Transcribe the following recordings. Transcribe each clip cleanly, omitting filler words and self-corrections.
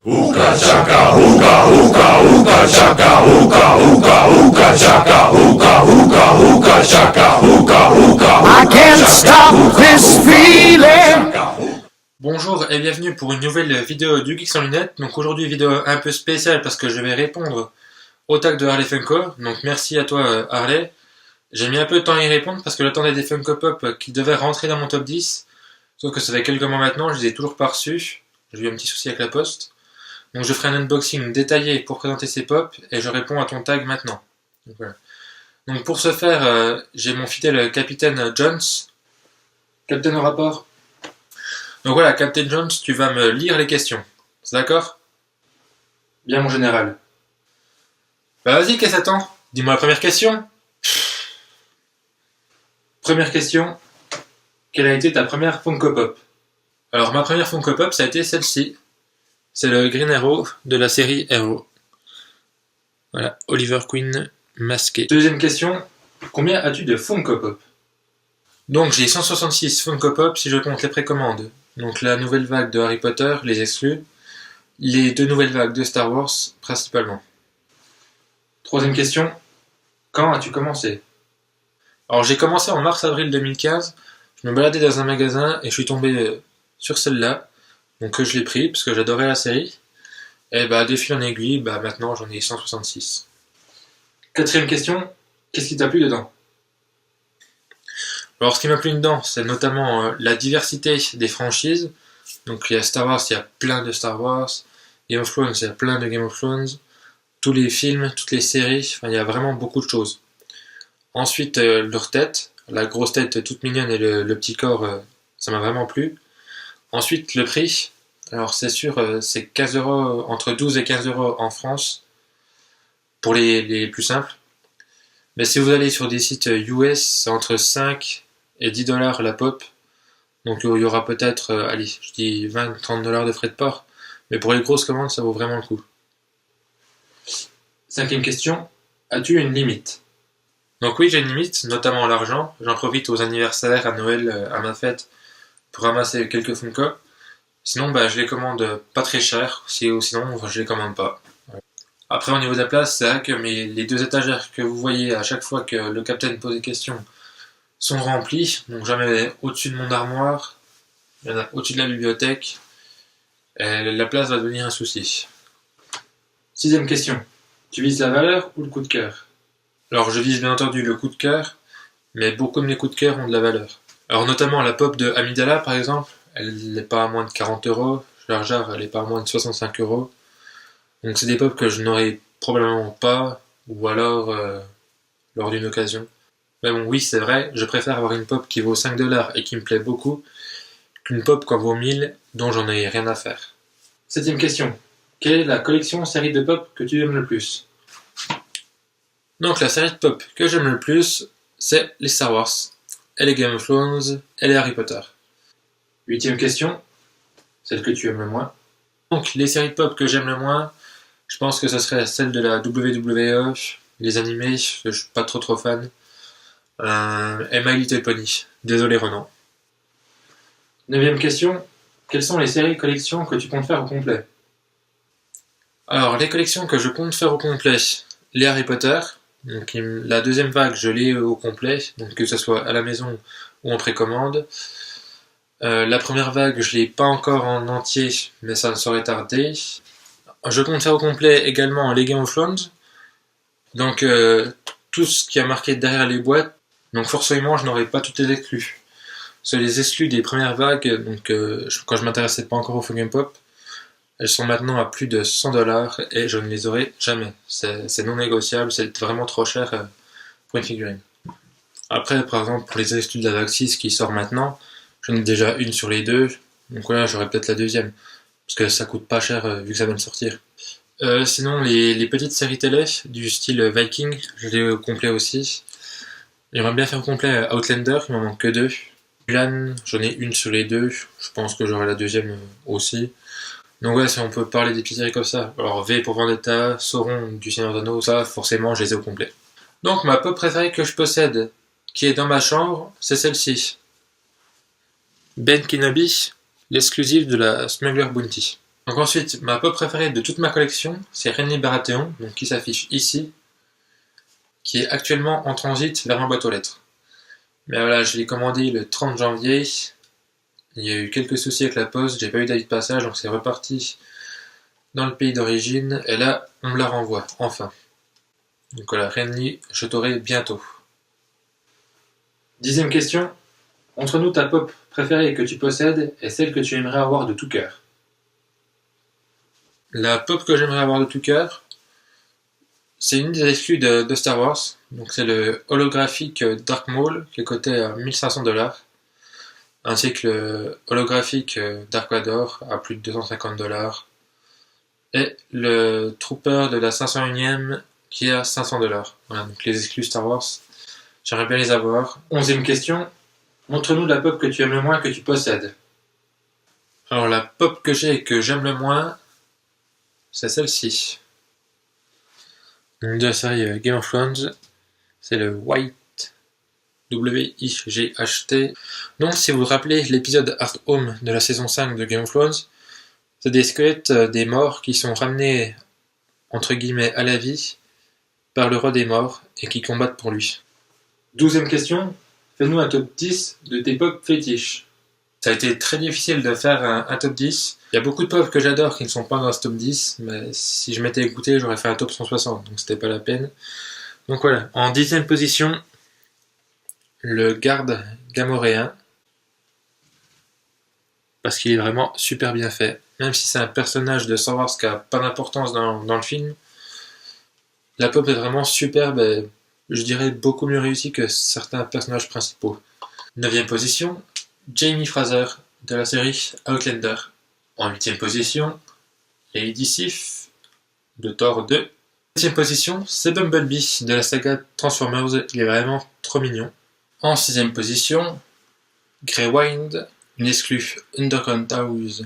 Hookah chaka, hookah, hookah, hookah chaka, hookah, hookah, hookah chaka, hookah, hookah, hookah chaka, hookah, hookah, I can't stop this feeling. Bonjour et bienvenue pour une nouvelle vidéo du Geek sans lunettes. Donc aujourd'hui vidéo un peu spéciale parce que je vais répondre au tag de Harley Funko. Donc merci à toi Harley. J'ai mis un peu de temps à y répondre parce que j'attendais des Funko Pop qui devaient rentrer dans mon top 10. Sauf que ça fait quelques mois maintenant, je les ai toujours pas reçus. J'ai eu un petit souci avec la poste. Donc je ferai un unboxing détaillé pour présenter ces pops et je réponds à ton tag maintenant. Donc, voilà. Donc pour ce faire, j'ai mon fidèle Capitaine Jones. Capitaine au rapport. Donc voilà, Captain Jones, tu vas me lire les questions. C'est d'accord? Bien mon général. Bah vas-y, qu'est-ce que t'attends? Dis-moi la première question. Première question. Quelle a été ta première Funko Pop? Alors ma première Funko Pop, ça a été celle-ci. C'est le Green Arrow de la série Arrow. Voilà, Oliver Queen masqué. Deuxième question. Combien as-tu de Funko Pop? Donc j'ai 166 Funko Pop si je compte les précommandes. Donc la nouvelle vague de Harry Potter, les exclus. Les deux nouvelles vagues de Star Wars, principalement. Troisième question. Quand as-tu commencé? Alors j'ai commencé en mars-avril 2015. Je me baladais dans un magasin et je suis tombé sur celle-là. Donc je l'ai pris parce que j'adorais la série. Et bah de fil en aiguille, bah maintenant j'en ai 166. Quatrième question. Qu'est-ce qui t'a plu dedans? Alors ce qui m'a plu dedans, c'est notamment la diversité des franchises. Donc il y a Star Wars, il y a plein de Star Wars. Game of Thrones, il y a plein de Game of Thrones. Tous les films, toutes les séries, enfin il y a vraiment beaucoup de choses. Ensuite leur tête, la grosse tête toute mignonne et le petit corps, ça m'a vraiment plu. Ensuite le prix, alors c'est sûr, c'est 15 €, entre 12 et 15 € en France, pour les plus simples. Mais si vous allez sur des sites US, c'est entre 5 et 10 $ la pop. Donc il y aura peut-être, allez, je dis 20-30 $ de frais de port. Mais pour les grosses commandes, ça vaut vraiment le coup. Cinquième question, as-tu une limite? Donc oui, j'ai une limite, notamment l'argent. J'en profite aux anniversaires, à Noël, à ma fête, pour ramasser quelques Funko. Sinon, bah, je les commande pas très cher, sinon je les commande pas. Après, au niveau de la place, c'est vrai que les deux étagères que vous voyez à chaque fois que le capitaine pose des questions sont remplies. Donc jamais au-dessus de mon armoire, il y en a au-dessus de la bibliothèque. Et la place va devenir un souci. Sixième question. Tu vises la valeur ou le coup de cœur? Alors je vise bien entendu le coup de cœur, mais beaucoup de mes coups de cœur ont de la valeur. Alors notamment la pop de Amidala par exemple, elle n'est pas à moins de 40 €. Jar Jar, elle n'est pas à moins de 65 €. Donc c'est des pop que je n'aurais probablement pas, ou alors lors d'une occasion. Mais bon, oui, c'est vrai, je préfère avoir une pop qui vaut 5 $ et qui me plaît beaucoup, qu'une pop qui en vaut 1000, dont j'en ai rien à faire. Septième question. Quelle est la collection série de pop que tu aimes le plus? Donc la série de pop que j'aime le plus, c'est les Star Wars, et les Game of Thrones, et les Harry Potter. Huitième question. Celle que tu aimes le moins? Donc les séries de pop que j'aime le moins, je pense que ce serait celle de la WWE, les animés, je suis pas trop fan. Et My Little Pony. Désolé Renan. Neuvième question. Quelles sont les séries collections que tu comptes faire au complet? Alors, les collections que je compte faire au complet, les Harry Potter. Donc, la deuxième vague, je l'ai au complet, donc que ce soit à la maison ou en précommande. La première vague, je l'ai pas encore en entier, mais ça ne saurait tarder. Je compte faire au complet également les Game of Thrones. Donc, tout ce qui a marqué derrière les boîtes. Donc forcément, je n'aurai pas toutes les exclus. C'est les exclus des premières vagues, donc quand je m'intéressais pas encore aux Funko Pop, elles sont maintenant à plus de 100 $ et je ne les aurai jamais. C'est non négociable, c'est vraiment trop cher pour une figurine. Après, par exemple, pour les exclus de la vague 6 qui sort maintenant, j'en ai déjà une sur les deux, donc voilà, j'aurai peut-être la deuxième. Parce que ça coûte pas cher vu que ça vient de sortir. Sinon, les petites séries télé du style Viking, je l'ai au complet aussi. J'aimerais bien faire complet Outlander, il m'en manque que 2. Mulan, j'en ai une sur les deux, je pense que j'aurai la deuxième aussi. Donc ouais, si on peut parler des petites séries comme ça. Alors V pour Vendetta, Sauron du Seigneur des Anneaux, ça forcément je les ai au complet. Donc ma pop préférée que je possède, qui est dans ma chambre, c'est celle-ci. Ben Kenobi, l'exclusive de la Smuggler Bounty. Donc ensuite, ma pop préférée de toute ma collection, c'est Renly Baratheon, donc qui s'affiche ici, qui est actuellement en transit vers ma boîte aux lettres. Mais voilà, je l'ai commandé le 30 janvier, il y a eu quelques soucis avec la poste, j'ai pas eu d'avis de passage, donc c'est reparti dans le pays d'origine, et là, on me la renvoie, enfin. Donc voilà, Renly, je t'aurai bientôt. 10e question, montre-nous ta pop préférée que tu possèdes et celle que tu aimerais avoir de tout cœur. La pop que j'aimerais avoir de tout cœur, c'est une des exclus de Star Wars. Donc c'est le holographique Dark Maul qui est coté à 1500$, ainsi que le holographique Dark Vador à plus de 250$, et le Trooper de la 501ème qui est à 500$. Voilà, donc les exclus Star Wars, j'aimerais bien les avoir. 11e question, montre-nous la pop que tu aimes le moins que tu possèdes. Alors la pop que j'ai et que j'aime le moins, c'est celle-ci. De la série Game of Thrones, c'est le White, W-I-G-H-T. Donc si vous vous rappelez l'épisode Art Home de la saison 5 de Game of Thrones, c'est des squelettes des morts qui sont ramenés entre guillemets à la vie par le roi des morts et qui combattent pour lui. 12e question, fais-nous un top 10 de tes pop fétiches. Ça a été très difficile de faire un top 10. Il y a beaucoup de pop que j'adore qui ne sont pas dans ce top 10, mais si je m'étais écouté, j'aurais fait un top 160, donc c'était pas la peine. Donc voilà, en 10e position, le garde gamoréen, parce qu'il est vraiment super bien fait. Même si c'est un personnage de Star Wars qui n'a pas d'importance dans le film, la pop est vraiment superbe et je dirais beaucoup mieux réussie que certains personnages principaux. 9e position, Jamie Fraser de la série Outlander. En 8e position, Lady Sif de Thor 2. 7e position, c'est Bumblebee de la saga Transformers, il est vraiment trop mignon. En 6e position, Greywind, une exclue Underground Towers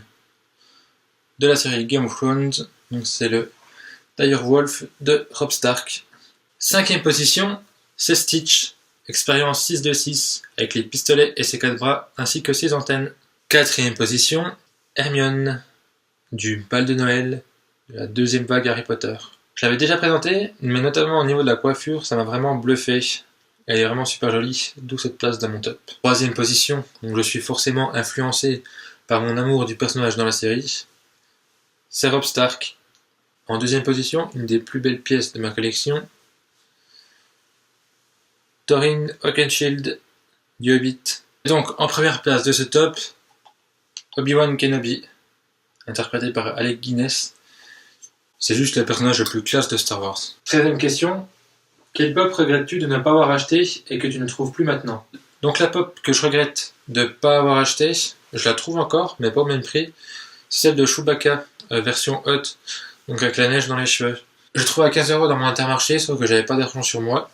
de la série Game of Thrones, donc c'est le Direwolf de Robb Stark. 5e position, c'est Stitch, expérience 6 de 6, avec les pistolets et ses 4 bras, ainsi que ses antennes. 4e position, Hermione, du bal de Noël, de la 2e vague Harry Potter. Je l'avais déjà présenté, mais notamment au niveau de la coiffure, ça m'a vraiment bluffé. Elle est vraiment super jolie, d'où cette place dans mon top. 3e position, donc je suis forcément influencé par mon amour du personnage dans la série, c'est Robb Stark. En 2e position, une des plus belles pièces de ma collection, Thorin Oakenshield du Hobbit. Et donc, en première place de ce top, Obi-Wan Kenobi, interprété par Alec Guinness. C'est juste le personnage le plus classe de Star Wars. 13e question, quelle pop regrettes-tu de ne pas avoir acheté et que tu ne trouves plus maintenant? Donc la pop que je regrette de ne pas avoir acheté, je la trouve encore, mais pas au même prix, c'est celle de Chewbacca, version hot, donc avec la neige dans les cheveux. Je trouve à 15€ dans mon Intermarché, sauf que j'avais pas d'argent sur moi.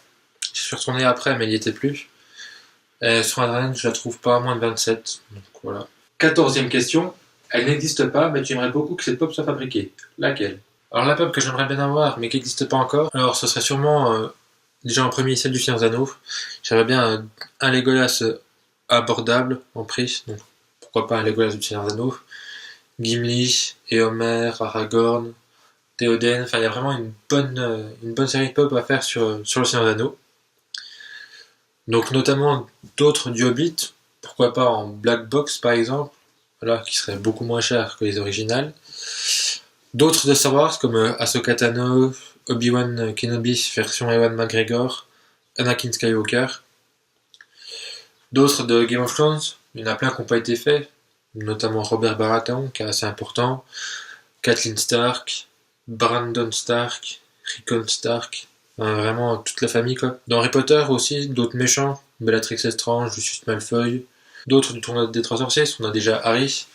Je suis retourné après, mais il n'y était plus. Et sur Internet, je la trouve pas à moins de 27, donc voilà. 14e question, elle n'existe pas, mais tu aimerais beaucoup que cette pop soit fabriquée. Laquelle? Alors la pop que j'aimerais bien avoir, mais qui n'existe pas encore, alors ce serait sûrement déjà en premier celle du Seigneur des Anneaux. J'aimerais bien un Legolas abordable en prix, donc pourquoi pas un Legolas du Seigneur des Anneaux. Gimli, Éomer, Aragorn, Théoden, enfin il y a vraiment une bonne série de pop à faire sur le Seigneur des Anneaux. Donc notamment d'autres du Hobbit, pourquoi pas en Black Box par exemple, voilà, qui serait beaucoup moins cher que les originales. D'autres de Star Wars comme Ahsoka Tano, Obi-Wan Kenobi version Ewan McGregor, Anakin Skywalker. D'autres de Game of Thrones, il y en a plein qui n'ont pas été faits, notamment Robert Baratheon qui est assez important, Catelyn Stark, Brandon Stark, Rickon Stark, vraiment toute la famille quoi. Dans Harry Potter aussi, d'autres méchants, Bellatrix Lestrange, Lucius Malfoy, d'autres du tournoi des Trois Sorciers, on a déjà Harry,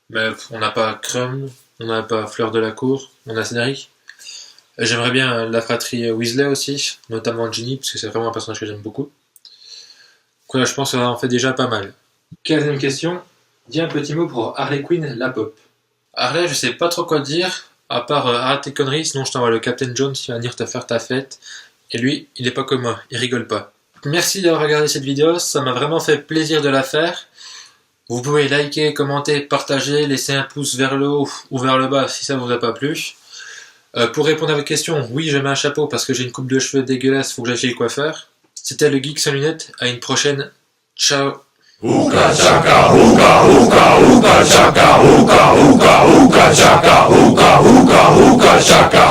mais on n'a pas Krum, on n'a pas Fleur de la Cour, on a Cédric. J'aimerais bien la fratrie Weasley aussi, notamment Ginny, parce que c'est vraiment un personnage que j'aime beaucoup. Voilà, je pense que ça en fait déjà pas mal. 15e question, dis un petit mot pour Harley Quinn, la pop. Harley, je sais pas trop quoi dire, à part arrête tes conneries, sinon je t'envoie le Captain Jones qui va venir te faire ta fête. Et lui, il est pas comme moi, il rigole pas. Merci d'avoir regardé cette vidéo, ça m'a vraiment fait plaisir de la faire. Vous pouvez liker, commenter, partager, laisser un pouce vers le haut ou vers le bas si ça vous a pas plu. Pour répondre à votre question, oui, je mets un chapeau parce que j'ai une coupe de cheveux dégueulasse, faut que j'aille chez le coiffeur. C'était le Geek sans lunettes, à une prochaine. Ciao. Hookah chaka, hookah, hookah, hookah chaka, hookah, hookah, hookah chaka, hookah, hookah, hookah chaka.